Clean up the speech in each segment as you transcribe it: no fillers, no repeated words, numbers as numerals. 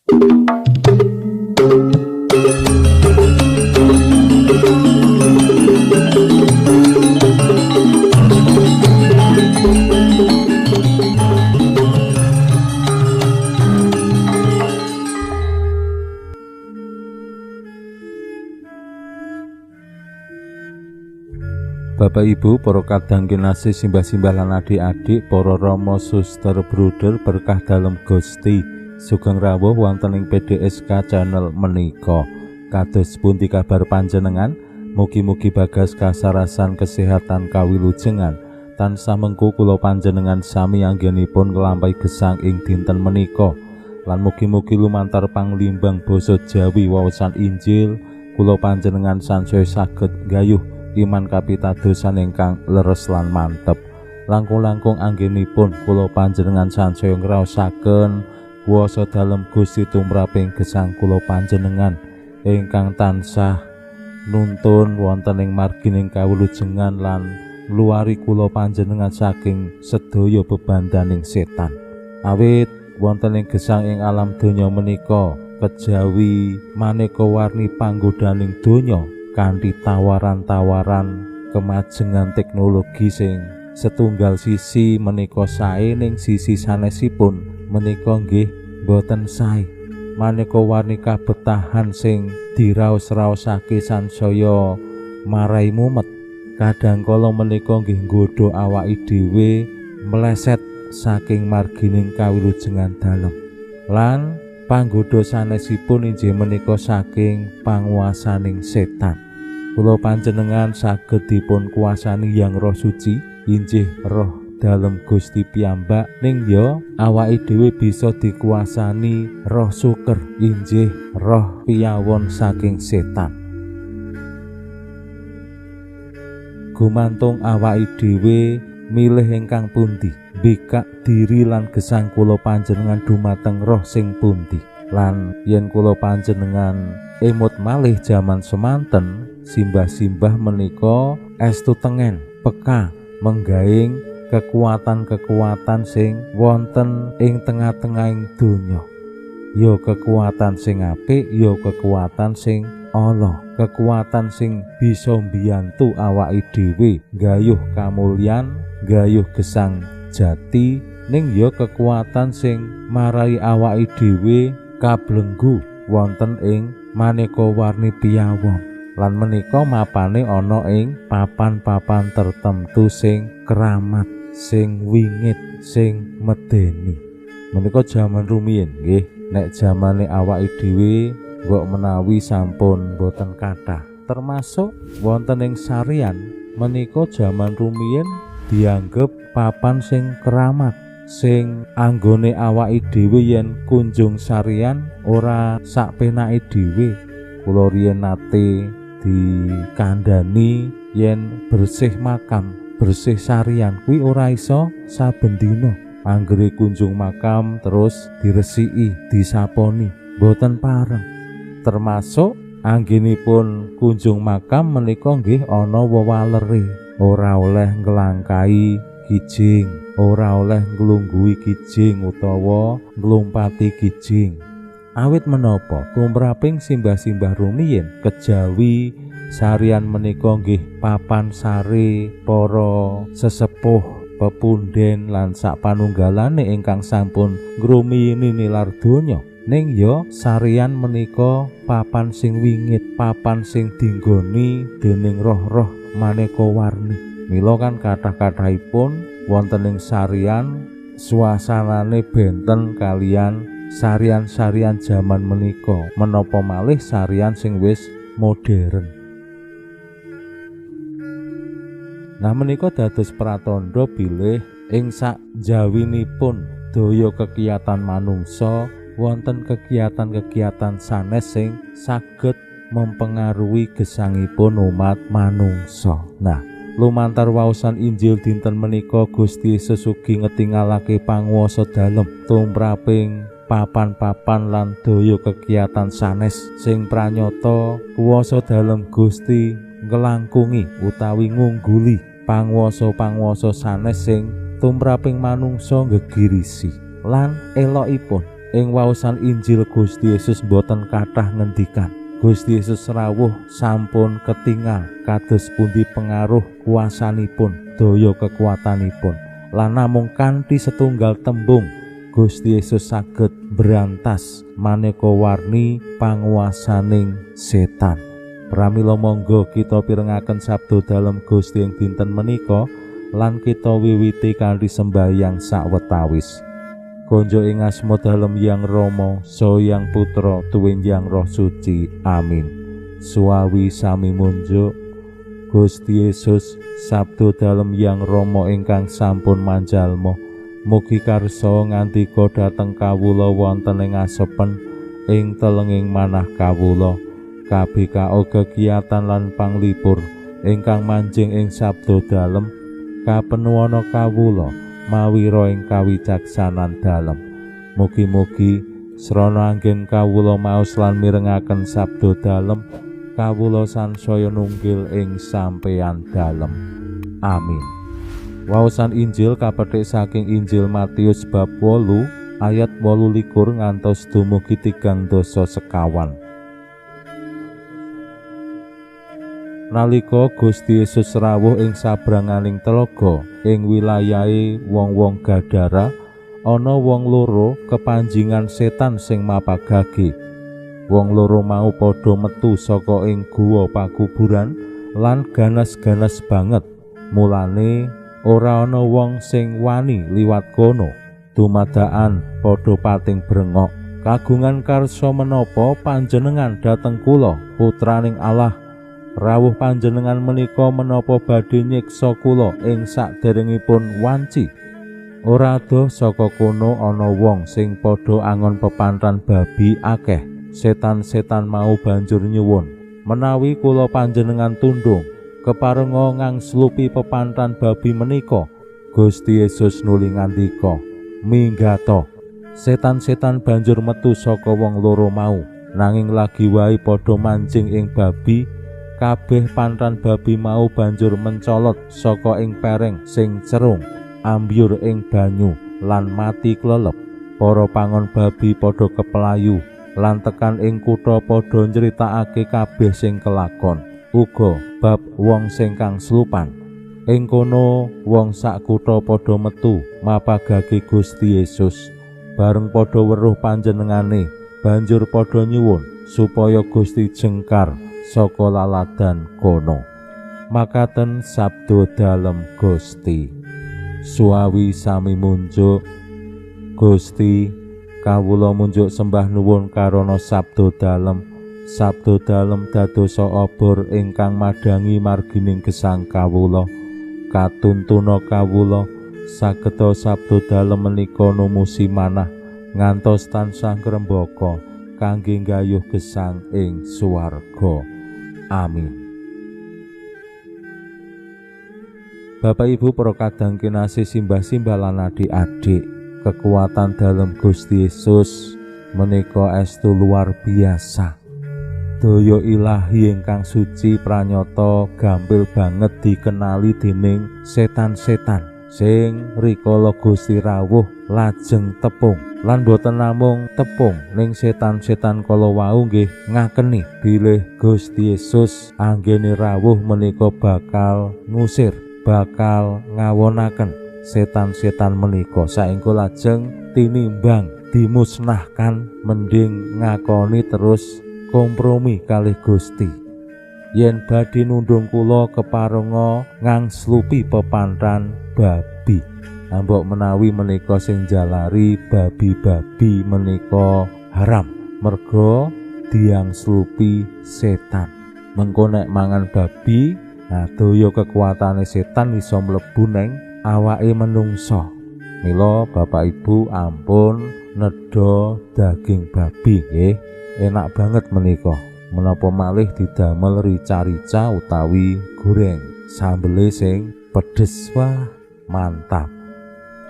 Bapak Ibu, para kadang kinasih simbah-simbah lan adik-adik, para rama suster bruder berkah dalem Gusti, sugeng rawuh wonten ing PDSK channel menika. Kados pundi kabar panjenengan? Mugi-mugi bagas kasarasan kesehatan kawilujengan tansah mengku kula panjenengan sami anggenipun nglampahi gesang ing dinten menika. Lan mugi-mugi lumantar panglimbang basa Jawi waosan Injil kula panjenengan sansaya saged gayuh iman kapitadosan ingkang leres lan mantep. Langkung-langkung anggenipun kula panjenengan sansaya ngraosaken kuwasa dalem Gusti tumraping gesang kula panjenengan ingkang tansah nuntun wonten ing margining kawilujengan lan luari kula panjenengan saking sedaya bebandaning setan. Awit wonten ing gesang ing alam donya menika kejawi maneka warni panggodaning donya kanthi tawaran-tawaran kemajengan teknologi sing setunggal sisi menika sae ning sisi sanesipun menika nggih boten sae. Maneka warni kabetahan sing diraos-raosake sansaya marai mumet kadangkala menika nggih nggodha awake dhewe meleset saking margining kawilujengan dalem. Lan panggodha sanesipun inggih menika saking panguwasaning setan. Kula panjenengan saged dipun kuasani yang Roh Suci, inggih Roh dalem Gusti piyambak, ning ya awake dhewe bisa dikuasani roh suker, inggih roh piyawon saking setan. Gumantung awake dhewe milih ingkang pundi, bikak diri lan gesang kula panjenengan dumateng roh sing pundi. Lan yen kula panjenengan emut malih jaman semanten, simbah-simbah menika estu tengen peka menggaing kekuatan-kekuatan sing wonten ing tengah-tengahing donya. Ya kekuatan sing apik, ya kekuatan sing ala, kekuatan sing bisa mbiyantu awake dhewe gayuh kamulyan, gayuh gesang jati, ning ya kekuatan sing marai awake dhewe kablenggu wonten ing maneka warni piyawon. Lan menika mapane ana ing papan-papan tertentu sing keramat, sing wingit, sing medeni. Menika jaman rumiyin nggih. Nek jamane awake dhewe mbok menawi sampun boten kathah. Termasuk wonten ing sarian menika jaman rumiyin dianggep papan sing keramat, sing anggone awake dhewe yen kunjung sarian ora sakpenake dhewe. Kula riyen nate dikandhani yen bersih makam, bersih sarian kuwi ora iso saben dina. Anggere kunjung makam terus diresiki, disaponi, boten pareng. Termasuk anggenipun kunjung makam menika nggih ana wewalere, ora oleh nglangkai kijing, ora oleh nglungguhi kijing utawa nglumpati kijing. Awit menapa tumraping simbah-simbah rumiyin kejawi sarian menika nggih papan sare para sesepuh, pepunden lan sapanunggalane ingkang sampun ngrumiyini nilar donya. Ning ya sarian menika papan sing wingit, papan sing dinggoni dening roh-roh maneka warni. Mila kan kathah-kathahipun wonten ing sarian suasanane benten kalian sarian-sarian jaman menika, menapa malih sarian sing wis modern. Nah menika dados pratandha bilih ing sak jawinipun daya kekiyatan manungsa wonten kegiatan-kegiatan sanes sing saged mempengaruhi gesangipun umat manungsa. Nah, lumantar waosan Injil dinten menika Gusti Yesus ugi ngetingalake panguwasa dalem tumraping papan-papan lan daya kegiatan sanes sing pranyata kuwasa dalem Gusti ngelangkungi utawi ngungguli panguwasa-panguwasa sanes sing tumraping manungsa gegirisi lan elokipun Ing waosan Injil Gusti Yesus boten kathah ngendikan. Gusti Yesus rawuh sampun ketingal kados pundi pengaruh kuasanipun, daya kekuatanipun. Lan namung kanthi setunggal tembung Gusti Yesus saged berantas maneka warni panguwasaning setan. Pramila monggo kita pirengaken sabda dalem Gusti ing dinten menika lan kita wiwiti kanthi sembahyang sawetawis. Konjo ing asma dalem Hyang Rama saha Hyang Putra tuwin Hyang Roh Suci. Amin. Suawi sami munjuk. Gusti Yesus sabda dalem Hyang Rama ingkang sampun manjalma, mugi karsa ngandika dhateng kawula wonten ing asepen ing telenging manah kawula. KBKO kegiatan lan panglipur ingkang manjing ing sabda dalem kapenuwana kawula mawira ing kawicaksanan dalem. Mugi-mugi srana anggen kawula maos lan mirengaken sabda dalem kawula sansaya nunggil ing sampeyan dalem. Amin. Waosan Injil kapetik saking Injil Matius bab 8 ayat 28 ngantos dumugi 3 dasa sekawan. Nalika Gusti Yesus rawuh ing sabranganing telaga ing wilayahe wong-wong Gadara, ana wong loro kepanjingan setan sing mapagage. Wong loro mau padha metu saka ing guwa pakuburan lan ganas-ganas banget. Mulane ora ana wong sing wani liwat kono. Dumadakan padha pating brengok. Kagungan karsa menapa panjenengan dhateng kula, putraning Allah? Rawuh panjenengan menika menapa badhe nyiksa kula ing saderengipun wanci? Ora adoh saka kono ana wong sing padha angon pepantran babi akeh. Setan-setan mau banjur nyuwun, menawi kula panjenengan tundung, keparenga ngangslupi pepantran babi menika. Gusti Yesus nuli ngandika, "Minggato." Setan-setan banjur metu saka wong loro mau, nanging lagi wae padha mancing ing babi. Kabeh pantran babi mau banjur mencolot saka ing pereng sing cerung, ambyur ing banyu lan mati klelep. Para pangon babi padha kepelayu lan tekan ing kutha padha nyritakake kabeh sing kelakon, uga bab wong sing kang slupan. Ing kono wong sak kutha padha metu mapagage Gusti Yesus. Bareng padha weruh panjenengane, banjur padha nyuwun supaya Gusti jengkar saka laladan kono. Makaten sabda dalem Gusti. Suawi sami munjuk. Gusti, kawula munjuk sembah nuwun karana sabda dalem. Sabda dalem dadosa obor ingkang madangi margining gesang kawula. Katuntuna kawula sageda sabda dalem menika numusi manah ngantos tansah ngrembaka kangge nggayuh gesang ing swarga. Amin. Bapak Ibu para kadang kinasih simbah-simbah lan adik-adik, kekuatan dalam Gusti Yesus menika estu luar biasa. Daya ilahi ingkang suci pranyata gampil banget dikenali dening setan-setan sing rikala Gusti rawuh lajeng tepung. Lan boten namung tepung ning setan-setan kala wau nggih ngakeni bilih Gusti Yesus anggene rawuh menika bakal ngusir, bakal ngawonaken setan-setan menika saengga lajeng tinimbang dimusnahkan mending ngakoni terus kompromi kalih Gusti. Yen badhe nundung kula keparenga ngangslupi pepantran babi. Ambok menawi menika sing jalari babi-babi menika haram, merga diangslupi setan. Mengko nek mangan babi, daya kekuatane setan iso mlebu neng awake menungso. Mila Bapak Ibu ampun nedha daging babi nggih. Enak banget menika. Menapa malih didamel rica-rica utawi goreng, sambele sing pedes, wah mantap.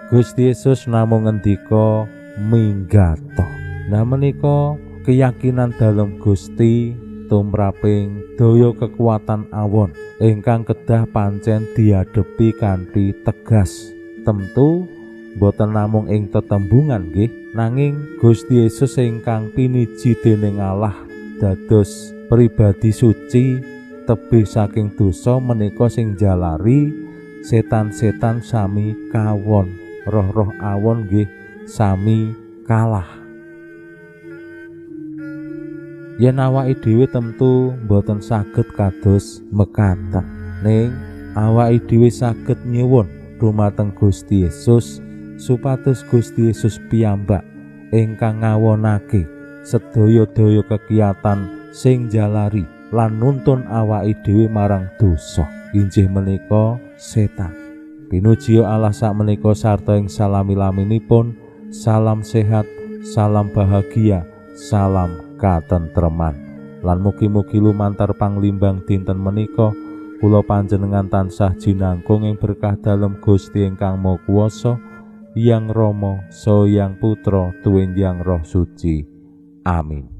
Gusti Yesus namung ngendika minggato. Nah menika keyakinan dalam Gusti tumraping daya kekuatan awon ingkang kedah pancen diadepi kanthi tegas. Tentu boten namung ing tetembungan nggih, nanging Gusti Yesus ingkang piniji dening Allah dados pribadi suci tebih saking dosa menika sing jalari setan-setan sami kawon, roh-roh awon nggih sami kalah. Yen awake dhewe temtu boten saged kados mekaten, ning awake dhewe saged nyuwun dumateng Gusti Yesus supados Gusti Yesus piyambak ingkang ngawonake sedaya daya kekiyatan sing jalari lan nuntun awake dhewe marang dosa, inggih menika setan. Pinuji Allah sakmenika sarta ing salami-laminipun, salam sehat, salam bahagia, salam katentreman. Lan mugi-mugi lumantar panglimbang dinten menika kula panjenengan tansah jinangkung ing berkah dalem Gusti ingkang Maha Kuwasa, Hyang Rama saha Hyang Putra tuwin Hyang Roh Suci. Amin.